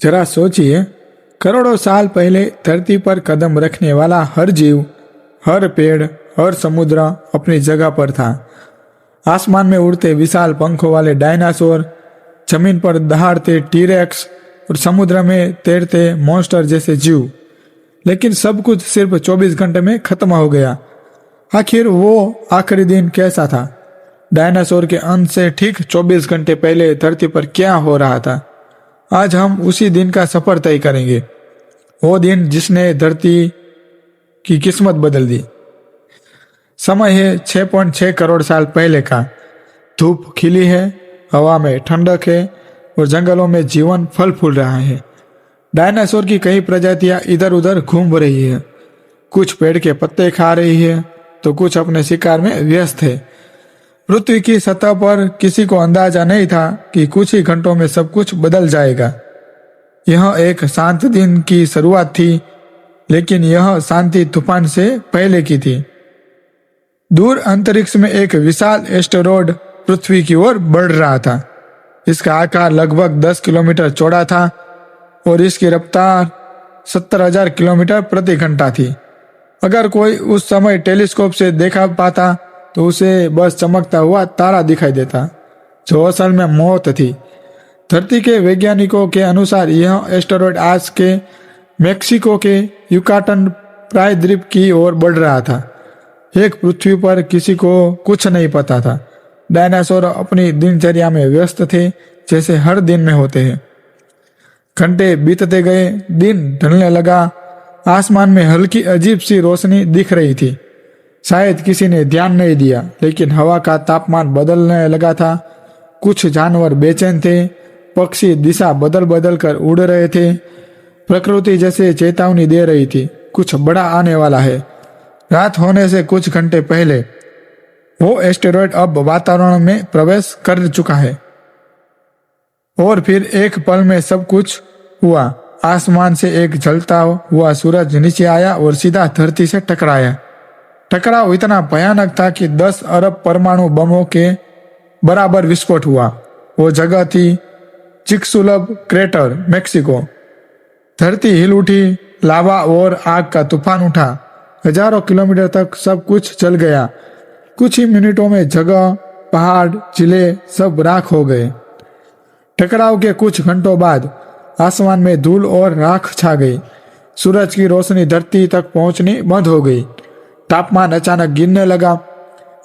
जरा सोचिए, करोड़ों साल पहले धरती पर कदम रखने वाला हर जीव, हर पेड़, हर समुद्र अपनी जगह पर था। आसमान में उड़ते विशाल पंखों वाले डायनासोर, जमीन पर दहाड़ते टीरेक्स और समुद्र में तैरते मॉन्स्टर जैसे जीव। लेकिन सब कुछ सिर्फ 24 घंटे में खत्म हो गया। आखिर वो आखिरी दिन कैसा था? डायनासोर के अंत से ठीक 24 घंटे पहले धरती पर क्या हो रहा था? आज हम उसी दिन का सफर तय करेंगे। वो दिन जिसने धरती की किस्मत बदल दी। समय है 6.6 करोड़ साल पहले का। धूप खिली है, हवा में ठंडक है और जंगलों में जीवन फल फूल रहा है। डायनासोर की कई प्रजातियां इधर उधर घूम रही है। कुछ पेड़ के पत्ते खा रही है तो कुछ अपने शिकार में व्यस्त है। पृथ्वी की सतह पर किसी को अंदाजा नहीं था कि कुछ ही घंटों में सब कुछ बदल जाएगा। यह एक शांत दिन की शुरुआत थी, लेकिन यह शांति तूफान से पहले की थी। दूर अंतरिक्ष में एक विशाल एस्टेरॉयड पृथ्वी की ओर बढ़ रहा था। इसका आकार लगभग 10 किलोमीटर चौड़ा था और इसकी रफ्तार 70,000 किलोमीटर प्रति घंटा थी। अगर कोई उस समय टेलीस्कोप से देखा पाता तो उसे बस चमकता हुआ तारा दिखाई देता, जो असल में मौत थी। धरती के वैज्ञानिकों के अनुसार यह एस्टेरॉयड आज के मेक्सिको के युकाटन प्रायद्वीप की ओर बढ़ रहा था। एक पृथ्वी पर किसी को कुछ नहीं पता था। डायनासोर अपनी दिनचर्या में व्यस्त थे, जैसे हर दिन में होते हैं। घंटे बीतते गए, दिन ढलने लगा। आसमान में हल्की अजीब सी रोशनी दिख रही थी। शायद किसी ने ध्यान नहीं दिया, लेकिन हवा का तापमान बदलने लगा था। कुछ जानवर बेचैन थे, पक्षी दिशा बदल बदल कर उड़ रहे थे। प्रकृति जैसे चेतावनी दे रही थी, कुछ बड़ा आने वाला है। रात होने से कुछ घंटे पहले वो एस्टेरॉयड अब वातावरण में प्रवेश कर चुका है। और फिर एक पल में सब कुछ हुआ। आसमान से एक जलता हुआ सूरज नीचे आया और सीधा धरती से टकराया। टकराव इतना भयानक था कि 10 अरब परमाणु बमों के बराबर विस्फोट हुआ। वो जगह थी चिक्सुलब क्रेटर, मेक्सिको। धरती हिल उठी, लावा और आग का तूफान उठा। हजारों किलोमीटर तक सब कुछ जल गया। कुछ ही मिनटों में जगह, पहाड़, जिले सब राख हो गए। टकराव के कुछ घंटों बाद आसमान में धूल और राख छा गई। सूरज की रोशनी धरती तक पहुंचनी बंद हो गई। तापमान अचानक गिरने लगा।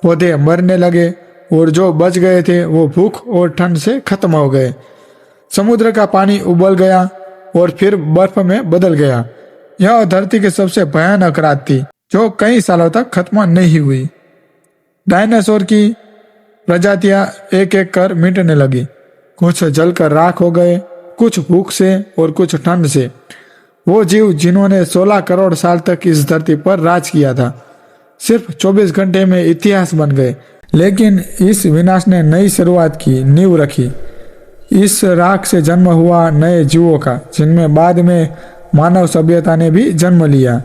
पौधे मरने लगे और जो बच गए थे वो भूख और ठंड से खत्म हो गए। समुद्र का पानी उबल गया और फिर बर्फ में बदल गया। यह धरती की सबसे भयानक रात थी, जो कई सालों तक खत्म नहीं हुई। डायनासोर की प्रजातियां एक एक कर मिटने लगी। कुछ जलकर राख हो गए, कुछ भूख से और कुछ ठंड से। वो जीव जिन्होंने 16 करोड़ साल तक इस धरती पर राज किया था, सिर्फ 24 घंटे में इतिहास बन गए। लेकिन इस विनाश ने नई शुरुआत की नींव रखी। इस राख से जन्म हुआ नए जीवों का, जिनमें बाद में मानव सभ्यता ने भी जन्म लिया।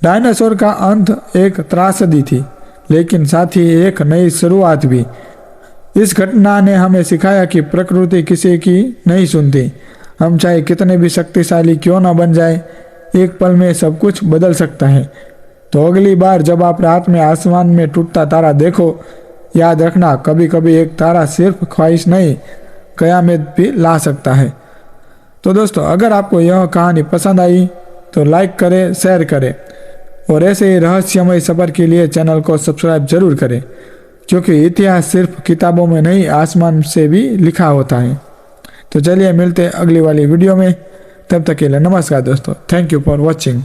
डायनासोर का अंत एक त्रासदी थी, लेकिन साथ ही एक नई शुरुआत भी। इस घटना ने हमें सिखाया कि प्रकृति किसी की नहीं सुनती। हम चाहे कितने भी शक्तिशाली क्यों न बन जाए, एक पल में सब कुछ बदल सकता है। तो अगली बार जब आप रात में आसमान में टूटता तारा देखो, याद रखना, कभी कभी एक तारा सिर्फ ख्वाहिश नहीं, कयामत भी ला सकता है। तो दोस्तों, अगर आपको यह कहानी पसंद आई तो लाइक करें, शेयर करें और ऐसे ही रहस्यमय सफर के लिए चैनल को सब्सक्राइब जरूर करें, क्योंकि इतिहास सिर्फ किताबों में नहीं, आसमान से भी लिखा होता है। तो चलिए मिलते हैं अगली वाली वीडियो में। तब तक के लिए नमस्कार दोस्तों। Thank you for watching.